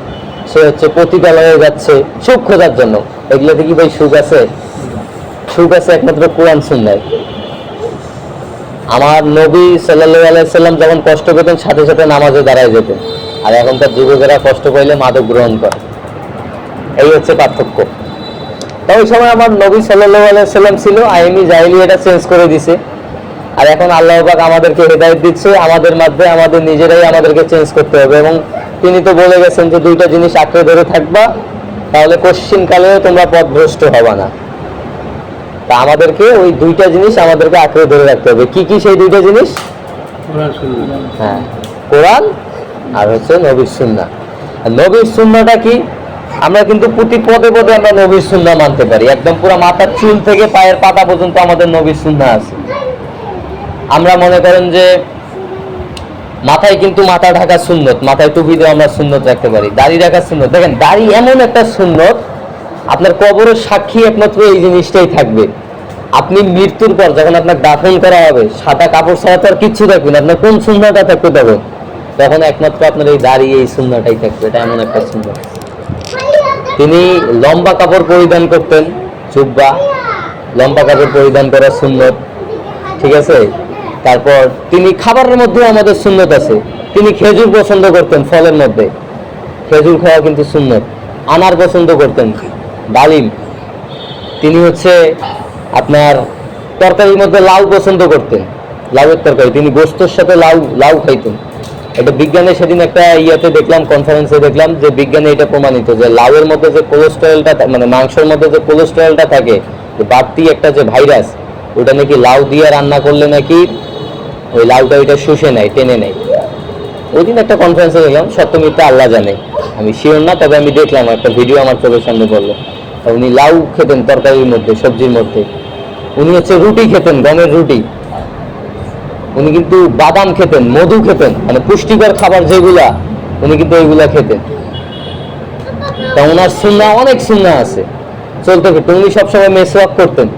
সে হচ্ছে পতিতালয়ে যাচ্ছে সুখ খোঁজার জন্য। এগুলোতে কি ভাই সুখ আছে? সুখ আছে একমাত্র কোরআন সুন্নাহয়। আমার নবী সাল্লাল্লাহু আলাইহি সাল্লাম যখন কষ্ট পেতেন সাথে সাথে নামাজে দাঁড়ায় যেতেন, আর এখনকার যুবকেরা কষ্ট পাইলে মাদক গ্রহণ করে। এই হচ্ছে পার্থক্য। তো ওই সময় আমার নবী সাল্লাল্লাহু আলাইহি সাল্লাম ছিল, আইনি জাহিলিয়াতটা চেঞ্জ করে দিছে, আর এখন আল্লাহ পাক আমাদেরকে হেদায়েত দিচ্ছে, আমাদের মাধ্যমে আমাদের নিজেরাই আমাদেরকে চেঞ্জ করতে হবে। এবং তিনি তো বলে গেছেন যে 2টা জিনিস আঁকড়ে ধরে থাকবা, তাহলে কোশ্চিন কালেও তোমরা পথভ্রষ্ট হবা না। তা আমাদেরকে ওই 2টা জিনিস আমাদেরকে আঁকড়ে ধরে রাখতে হবে। কি কি সেই 2টা জিনিস? হ্যাঁ, কোরআন আর হচ্ছে নবীর সুন্নাহ। নবীর সুন্নাহটা কি? আমরা কিন্তু প্রতি পদে পদে আমরা নবীর সুন্নাহ মানতে পারি, একদম পুরো মাথার চুল থেকে পায়ের পাতা পর্যন্ত আমাদের নবীর সুন্নাহ আছে। আমরা মনে করেন যে মাথায় কিন্তু মাথা ঢাকা সুন্নত, মাথায় টুপি দিয়ে আমরা সুন্নত রাখতে পারি, দাড়ি রাখা সুন্নত। দেখেন দাড়ি এমন একটা সুন্নত, আপনার কবরের সাক্ষী একমাত্র এই জিনিসটাই থাকবে। আপনি মৃত্যুর পর যখন আপনার দাফন করা হবে, সাদা কাপড় ছাড়া তো আর কিচ্ছু থাকবে না, আপনার কোন সুন্নাহটা থাকবে তখন? তখন একমাত্র আপনার এই দাড়ি, এই সুন্নাহটাই থাকবে। এটা এমন একটা সুন্নাহ। তিনি লম্বা কাপড় পরিধান করতেন, জুব্বা, লম্বা কাপড় পরিধান করা সুন্নত, ঠিক আছে। তারপর তিনি খাবারের মধ্যে আমাদের সুন্নত আছে, তিনি খেজুর পছন্দ করতেন, ফলের মধ্যে খেজুর খাওয়া কিন্তু সুন্নত। আনার পছন্দ করতেন, ডালিম। তিনি হচ্ছে আপনার তরকারির মধ্যে লাউ পছন্দ করতেন, লাউয়ের তরকারি, তিনি গোস্তর সাথে লাউ লাউ খাইতেন। এটা বিজ্ঞানে সেদিন একটা ইয়াতে দেখলাম, কনফারেন্সে দেখলাম যে বিজ্ঞানে এটা প্রমাণিত যে লাউয়ের মধ্যে যে কোলেস্টেরলটা, মানে মাংসের মধ্যে যে কোলেস্টেরলটা থাকে, যে বাড়তি একটা যে ভাইরাস, ওটা নাকি লাউ দিয়ে রান্না করলে নাকি ওই লাউটা ওইটা শুষে নেয়, টেনে নেয়। ওই দিন একটা কনফারেন্সে দেখলাম, সত্য মিথ্যা আল্লাহ জানে, আমি শিওর না, তবে আমি দেখলাম একটা ভিডিও আমার চোখের সামনে পড়লো। উনি লাউ খেতেন তরকারির মধ্যে, সবজির মধ্যে। উনি হচ্ছে রুটি খেতেন, গমের রুটি। উনি কিন্তু বাদাম খেতেন, মধু খেতেন, মানে পুষ্টিকর খাবার যেগুলা, উনি কিন্তু ওইগুলা খেতেন। তা ওনার সুন্নাহ, অনেক সুন্নাহ আছে, চলতে ফিরতে। উনি সবসময় মেসওয়াক করতেন।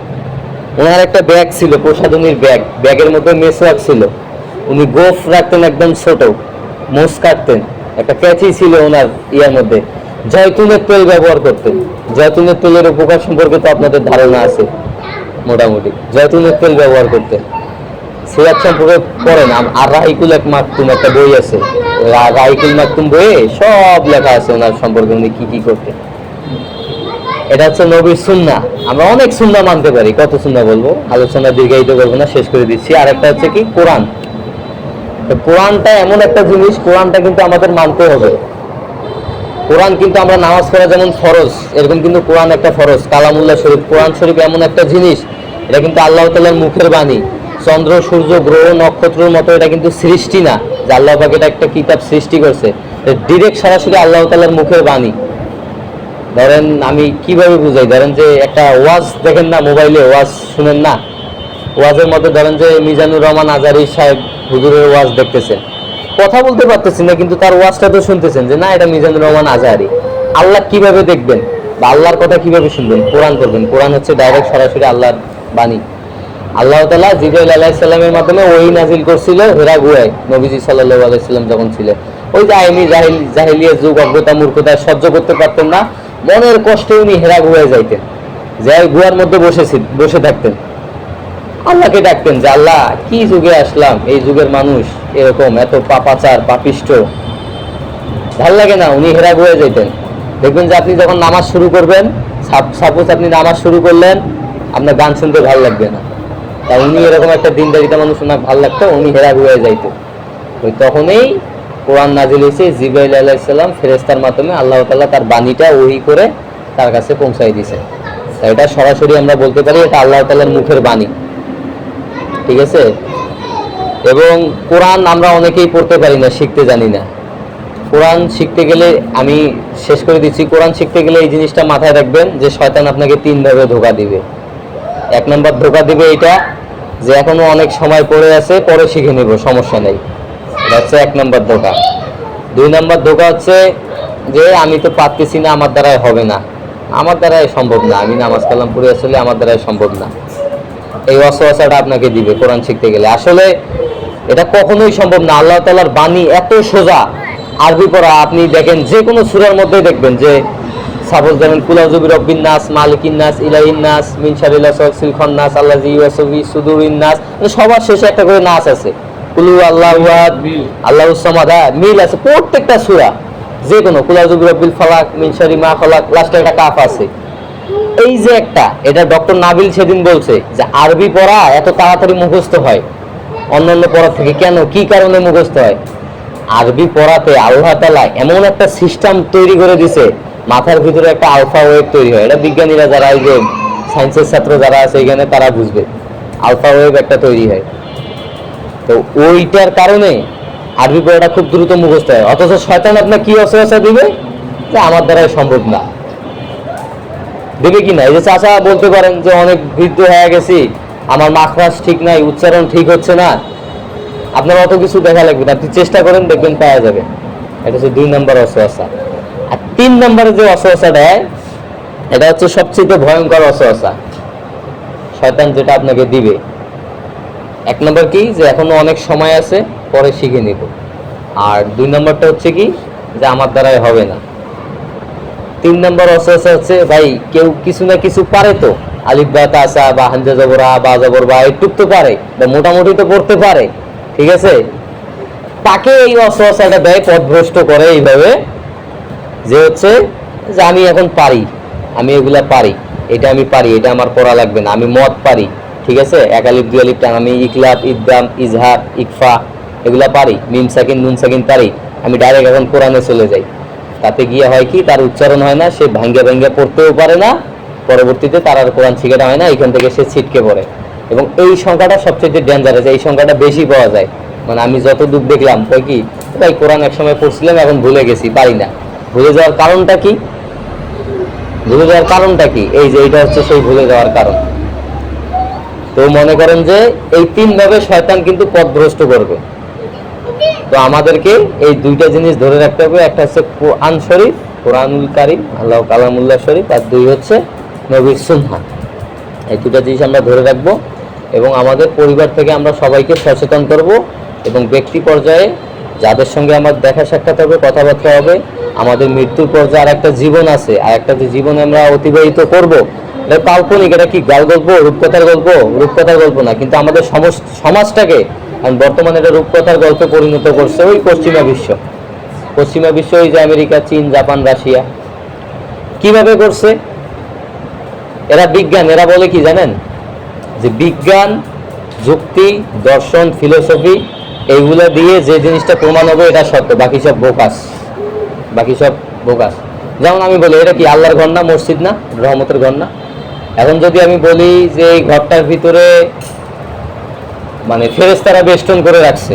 ওনার একটা ব্যাগ ছিল, প্রসাধনীর ব্যাগ, ব্যাগের মধ্যে মেসওয়াক ছিল। উনি গোফ রাখতেন একদম ছোট, মোষ কাটতেন। একটা ক্যাচি ছিল ওনার ইয়ার মধ্যে। জয়তুনের তেল ব্যবহার করতেন। জয়তুনের তেলের উপকার সম্পর্কে তো আপনাদের ধারণা আছে মোটামুটি। জয়তুনের তেল ব্যবহার করতেন। সিরাত সম্পর্কে পড়েন, আর রাহিকুল এক মাকতুম একটা বই আছে, রাহিকুল মাকতুম বইয়ে সব লেখা আছে ওনার সম্পর্কে, উনি কি কি করতেন। এটা হচ্ছে নবীর সুন্নাহ। আমরা অনেক সুন্নাহ মানতে পারি, কত সুন্নাহ বলবো, আলোচনা দীর্ঘায়িত করবো না, শেষ করে দিচ্ছি। আর একটা হচ্ছে কি, কোরআন। কোরআনটা এমন একটা জিনিস, কোরআনটা কিন্তু আমাদের মানতে হবে। কোরআন কিন্তু আমরা নামাজ পড়া যেমন ফরজ, এরকম কিন্তু কোরআন একটা ফরজ। কালামুল্লাহ শরীফ, কোরআন শরীফ এমন একটা জিনিস, এটা কিন্তু আল্লাহ তাআলার মুখের বাণী। চন্দ্র, সূর্য, গ্রহ, নক্ষত্রের মতো এটা কিন্তু সৃষ্টি না, যে আল্লাহ পাক এটা একটা কিতাব সৃষ্টি করছে। ডিরেক্ট সরাসরি আল্লাহ তাআলার মুখের বাণী। ধরেন আমি কিভাবে বুঝাই, ধরেন যে একটা ওয়াজ দেখেন না, মোবাইলে ওয়াজ শুনেন না, ওয়াজের মধ্যে ধরেন যে মিজানুর রহমান আজারি সাহেব হুজুরের ওয়াজ দেখতেছেন, কথা বলতে পারতেছেন না, কিন্তু তার ওয়াজটা তো শুনতেছেন, যে না এটা মিজানুর রহমান আজারি। আল্লাহ কিভাবে দেখবেন বা আল্লাহর কথা কিভাবে শুনবেন? কোরআন করবেন। কোরআন হচ্ছে ডাইরেক্ট সরাসরি আল্লাহর বাণী। আল্লাহ তাআলা জিবরাইল আলাইহিস সালামের মাধ্যমে ওহী নাজিল করছিল হেরা গুহায়, নবীজি সাল্লাল্লাহু আলাইহি সাল্লাম যখন ছিলেন। ওই যে আইনি জাহিলিয়াত যুগ, অজ্ঞতা মূর্খতা সহ্য করতে পারতেন না, মনের কষ্টে উনি হেরা গুহায় যাইতেন, যাই গুহার মধ্যে বসে থাকতেন, আল্লাহকে ডাকতেন যে আল্লাহ কি যুগে আসলাম, এই যুগের মানুষ এরকম এত পাপাচার পাপিষ্ট, ভাল লাগে না। উনি হেরা গুহায় যাইতেন। দেখবেন যে আপনি যখন নামাজ শুরু করবেন, সাপোজ আপনি নামাজ শুরু করলেন, আপনার গান শুনতে ভালো লাগবে না, তা উনি এরকম একটা দিনদারিতা মানুষ, ওনার ভালো লাগতো, উনি হেরা গুহায় যাইতেন। ওই তখনই কোরআন নাজিল হয়েছে, জিবরাইল আলাইহিস সালাম ফেরেশতার মাধ্যমে আল্লাহ তাআলা তার বাণীটা ওহী করে তার কাছে পৌঁছাই দিয়েছে। তাই এটা সরাসরি আমরা বলতে পারি এটা আল্লাহ তাআলার মুখের বাণী, ঠিক আছে। এবং কোরআন আমরা অনেকেই পড়তে পারি না, শিখতে জানি না। কোরআন শিখতে গেলে, আমি শেষ করে দিচ্ছি, কোরআন শিখতে গেলে এই জিনিসটা মাথায় রাখবেন যে শয়তান আপনাকে তিনভাবে ধোঁকা দিবে। এক নম্বর ধোঁকা দিবে এটা যে এখনো অনেক সময় পড়ে আছে, পরে শিখে নেব, সমস্যা নেই, এটা হচ্ছে এক নম্বর ধোঁকা। দুই নম্বর ধোঁকা হচ্ছে যে আমি তো পারতেছি না, আমার দ্বারাই হবে না, আমার দ্বারাই সম্ভব না, আমি নামাজ কালাম পড়ে আসলে আমার দ্বারাই সম্ভব না, এই ওয়াসওয়াসাটা আপনাকে দিবে কোরআন শিখতে গেলে। আসলে এটা কখনোই সম্ভব না। আল্লাহ তাআলার বাণী এত সোজা, আরবি পড়া আপনি দেখেন যে কোনো সূরার মধ্যেই দেখবেন যে সাপোজ দেখেন কুল আউযু বিরাব্বিন নাস, মালিকিন নাস, ইলাহিন নাস, মিন শারিল ওয়াসওয়াসিল খান্নাস, আল্লাযী ইউওয়াসওয়িসু ফি সুদুরিন নাস, মানে সবার শেষে একটা করে নাস আছে, কুল আল্লাহু আহাদ, আল্লাহুস সামাদ, মিল আছে প্রত্যেকটা সূরা। যে কোনো কুল আউযু বিরাব্বিল ফালাক, মিন শারি মা খালাক, লাস্টে একটা কাফ আছে। এই যে একটা, এটা ডক্টর নাবিল সেদিন বলছে যে আরবি পড়া এত তাড়াতাড়ি মুখস্থ হয় অন্যান্য পড়া থেকে। কেন, কি কারণে মুখস্থ হয়? আরবি পড়াতে আল্লাহ তাআলা এমন একটা সিস্টেম তৈরি করে দিছে, মাথার ভিতরে একটা আলফা ওয়েভ তৈরি হয়। এটা বিজ্ঞানীরা যারা, এই যে সায়েন্সের ছাত্র যারা আছে এখানে, তারা বুঝবে। আলফা ওয়েভ একটা তৈরি হয়, তো ওইটার কারণে আরবি পড়াটা খুব দ্রুত মুখস্থ হয়। অথচ শয়তান আপনার কি ওয়াসওয়াসা দিবে যে আমার দ্বারাই সম্ভব না, দেবে কি না? এই যে চাচা বলতে পারেন যে অনেক বৃদ্ধ হয়ে গেছি, আমার মাখরাজ ঠিক নাই, উচ্চারণ ঠিক হচ্ছে না, আপনার অত কিছু দেখা লাগবে না, আপনি চেষ্টা করেন, দেখবেন পাওয়া যাবে। এটা হচ্ছে 2 নম্বর ওয়াসওয়াসা। আর 3 নম্বরে যে ওয়াসওয়াসাটা, এটা হচ্ছে সবচেয়ে ভয়ঙ্কর ওয়াসওয়াসা। শয়তান যেটা আপনাকে দিবে। এক নম্বর কি, যে এখনো অনেক সময় আছে, পরে শিখে নিব। আর 2 নম্বরটা হচ্ছে কি, যে আমার দ্বারাই হবে না। 3 নম্বর ওয়াসওয়াসা হচ্ছে ভাই কেউ কিছু না কিছু পারে, তো আলিফ বা তাসা বা হামজা জবর আ বা জবর বা একটুক তো পারে, বা মোটামুটি তো পড়তে পারে, ঠিক আছে। তাকে এই ওয়াসওয়াসাটা দেয়, পথভ্রষ্ট করে এইভাবে, যে হচ্ছে যে আমি এখন পারি, আমি এগুলা পারি, এটা আমি পারি, এটা আমার পড়া লাগবে না, আমি মদ পারি, ঠিক আছে, এক আলিফ দুই আলিফ টান, আমি ইকলাব ইদগাম ইজহার ইকফা এগুলা পারি, মিম সাকিন নুন সাকিন পারি, আমি ডাইরেক্ট এখন কোরআনে চলে যাই। তাতে গিয়ে হয় কি, তার উচ্চারণ হয় না, সে ভাঙ্গে ভাঙ্গে পড়তেও পারে না, পরবর্তীতে তার আর কোরআন শিখাটা হয় না, এখান থেকে সে ছিটকে পড়ে। এবং এই সংখ্যাটা সবচেয়ে ডেঞ্জারাস, এই সংখ্যাটা বেশি পাওয়া যায়। মানে আমি যত দূর দেখলাম, কই কি ভাই কোরআন একসময় পড়ছিলাম, এখন ভুলে গেছি, পারি না। ভুলে যাওয়ার কারণটা কি, ভুলে যাওয়ার কারণটা কি, এই যে এইটা হচ্ছে সেই ভুলে যাওয়ার কারণ। তো মনে করেন যে এই 3 ভাবে শয়তান কিন্তু পথভ্রষ্ট করবে। তো আমাদেরকে এই 2টা জিনিস ধরে রাখতে হবে, একটা হচ্ছে কোরআন শরীফ, কোরআনুল কারীম, আল্লাহ কালামুল্লাহ শরীফ, আর 2 হচ্ছে নবীর সুন্নাহ। এই 2টা জিনিস আমরা ধরে রাখবো, এবং আমাদের পরিবার থেকে আমরা সবাইকে সচেতন করব, এবং ব্যক্তি পর্যায়ে যাদের সঙ্গে আমার দেখা সাক্ষাৎ হবে, কথাবার্তা হবে, আমাদের মৃত্যুর পর্যায়ে আর একটা জীবন আছে, আর একটা যে জীবন আমরা অতিবাহিত করব, এটা কাল্পনিক, এটা কি গাল গল্প, রূপকথার গল্প? রূপকথার গল্প না, কিন্তু আমাদের সমাজটাকে বর্তমানে এটা রূপকথার গল্পে পরিণত করছে ওই পশ্চিমা বিশ্ব। পশ্চিমা বিশ্ব, ওই যে আমেরিকা, চীন, জাপান, রাশিয়া। কিভাবে করছে এরা? বিজ্ঞান, এরা বলে কি জানেন, যে বিজ্ঞান, যুক্তি, দর্শন, ফিলোসফি এইগুলো দিয়ে যে জিনিসটা প্রমাণ হবে এটা সত্য, বাকি সব বোকাস, বাকি সব বোকাস। যেমন আমি বলি, এটা কি আল্লাহর ঘর না, মসজিদ না, রহমতের ঘর না? এখন যদি আমি বলি যে এই ঘরটার ভিতরে মানে ফেরেশতারা বেষ্টন করে রাখছে,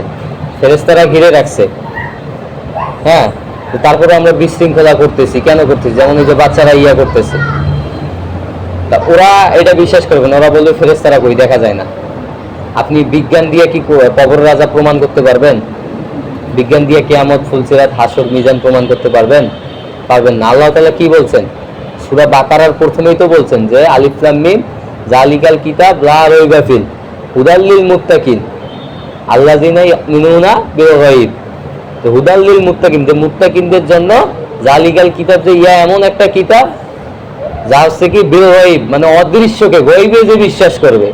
ফেরেশতারা ঘিরে রাখছে, হ্যাঁ, তারপরে আমরা বিশৃঙ্খলা করতেছি, কেন করতেছি? যেমন এই যে বাচ্চারা ইয়া করতেছে, তা ওরা এটা বিশ্বাস করবে না, ওরা বলবে ফেরেশতারা কই, দেখা যায় না। আপনি বিজ্ঞান দিয়ে কি কবর রাজা প্রমাণ করতে পারবেন? বিজ্ঞান দিয়ে কিয়ামত, ফুলসিরাত, হাসর, মিজান প্রমাণ করতে পারবেন? পারবেন না। আল্লাহ তাআলা কি বলছেন সূরা বাকারার প্রথমেই তো বলছেন যে আলিফ লাম মিম যালিকাল কিতাব লা রাইবা ফিহি হুদাল লিল মুত্তাকিন আল্লাযিনা ইউমিনুনা বিল গায়ব। তো হুদাল লিল মুত্তাকিন, যে মুত্তাকিনদের জন্য, যালিকাল কিতাব, যে ইয়া এমন একটা কিতাব যা হচ্ছে কি বিল গায়ব, মানে অদৃশ্যকে, গায়বে যে বিশ্বাস করবে।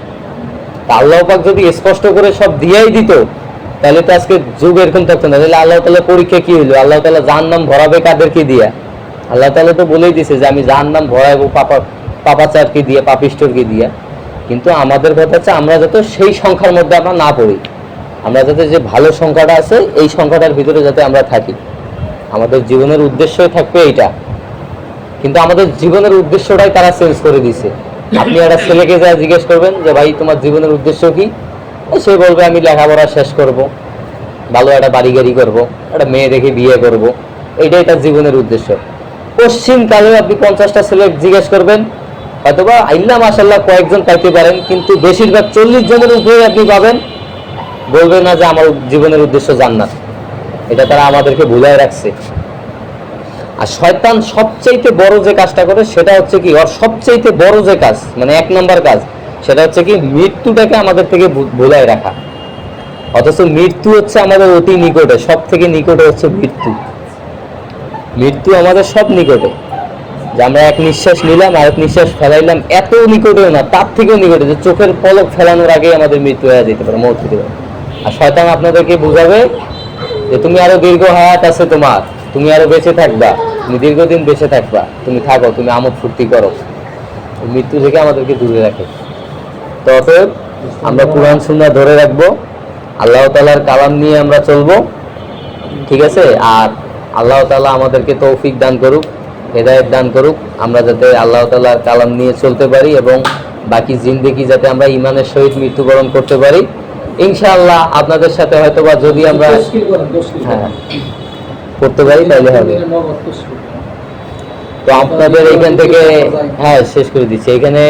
আল্লাহ পাক যদি স্পষ্ট করে সব দিয়েই দিত, তাহলে তো আজকে যুগ এরকম থাকতো না। তাহলে আল্লাহ তাআলা পরীক্ষা কি হইলো? আল্লাহ তাআলা জাহান্নাম ভরাবে কাদেরকে দিয়া? আল্লাহ তাআলা তো বলেই দিছে যে আমি জাহান্নাম ভরাবো পাপাচারকে দিয়ে, পাপিষ্ঠকে দিয়া। কিন্তু আমাদের কথা হচ্ছে আমরা যাতে সেই সংখ্যার মধ্যে আমরা না পড়ি, আমরা যাতে যে ভালো সংখ্যাটা আছে এই সংখ্যাটার ভিতরে যাতে আমরা থাকি। আমাদের জীবনের উদ্দেশ্যই থাকবে এইটা, কিন্তু আমাদের জীবনের উদ্দেশ্যটাই তারা চেঞ্জ করে দিছে। আপনি একটা ছেলেকে যা জিজ্ঞেস করবেন যে ভাই তোমার জীবনের উদ্দেশ্য কি, সে বলবে আমি লেখাপড়া শেষ করব, ভালো একটা বাড়ি গাড়ি করবো, একটা মেয়ে দেখে বিয়ে করব, এইটাই তার জীবনের উদ্দেশ্য। পশ্চিমকালে আপনি 50টা ছেলে জিজ্ঞেস করবেন, হয়তোবা আল্লাহ মাশাআল্লাহ কয়েকজন পাইতে পারেন, কিন্তু বেশিরভাগ 40 জনের উপরে আপনি পাবেন বলবে না যে আমার জীবনের উদ্দেশ্য জান্নাত। এটা তারা আমাদেরকে ভুলায় রাখছে। আর শয়তান সবচেয়ে বড় যে কাজটা করে সেটা হচ্ছে কি, ওর সবচেয়ে বড় যে কাজ, মানে 1 নম্বর কাজ, সেটা হচ্ছে কি মৃত্যুটাকে আমাদের থেকে ভুলায় রাখা। অথচ মৃত্যু হচ্ছে আমাদের অতি নিকটে, সব থেকে নিকটে হচ্ছে মৃত্যু। মৃত্যু আমাদের সব নিকটে, যে আমরা এক নিঃশ্বাস নিলাম আর এক নিঃশ্বাস ফেলাইলাম, এত নিকটেও না, তার থেকেও নিকটে, যে চোখের পলক ফেলানোর আগেই আমাদের মৃত্যু হয়ে যেতে পারে, মৌত হতে পারে। আর শয়তান আপনাদেরকে বুঝাবে যে তুমি আরো দীর্ঘ হায়াত আছে তোমার, তুমি আরো বেঁচে থাকবা, তুমি দীর্ঘদিন বেঁচে থাকবা, তুমি থাকো, তুমি আমোদ ফুর্তি করো। মৃত্যু থেকে আমাদেরকে দূরে রাখে। তো অতএব আমরা কুরআন সুন্নাহ ধরে রাখবো, আল্লাহ তাআলার কালাম নিয়ে আমরা চলবো, ঠিক আছে। আর আল্লাহ তাআলা আমাদেরকে তৌফিক দান করুক, হেদায়েত দান করুক, আমরা যাতে আল্লাহ তাআলার কালাম নিয়ে চলতে পারি এবং বাকি জিন্দেগি যাতে আমরা ঈমানের সহিত মৃত্যুবরণ করতে পারি ইনশাআল্লাহ। আপনাদের সাথে হয়তোবা যদি আমরা হ্যাঁ করতে পারি তাহলে হবে। তো আপনাদের এইখান থেকে হ্যাঁ শেষ করে দিচ্ছি। এখানে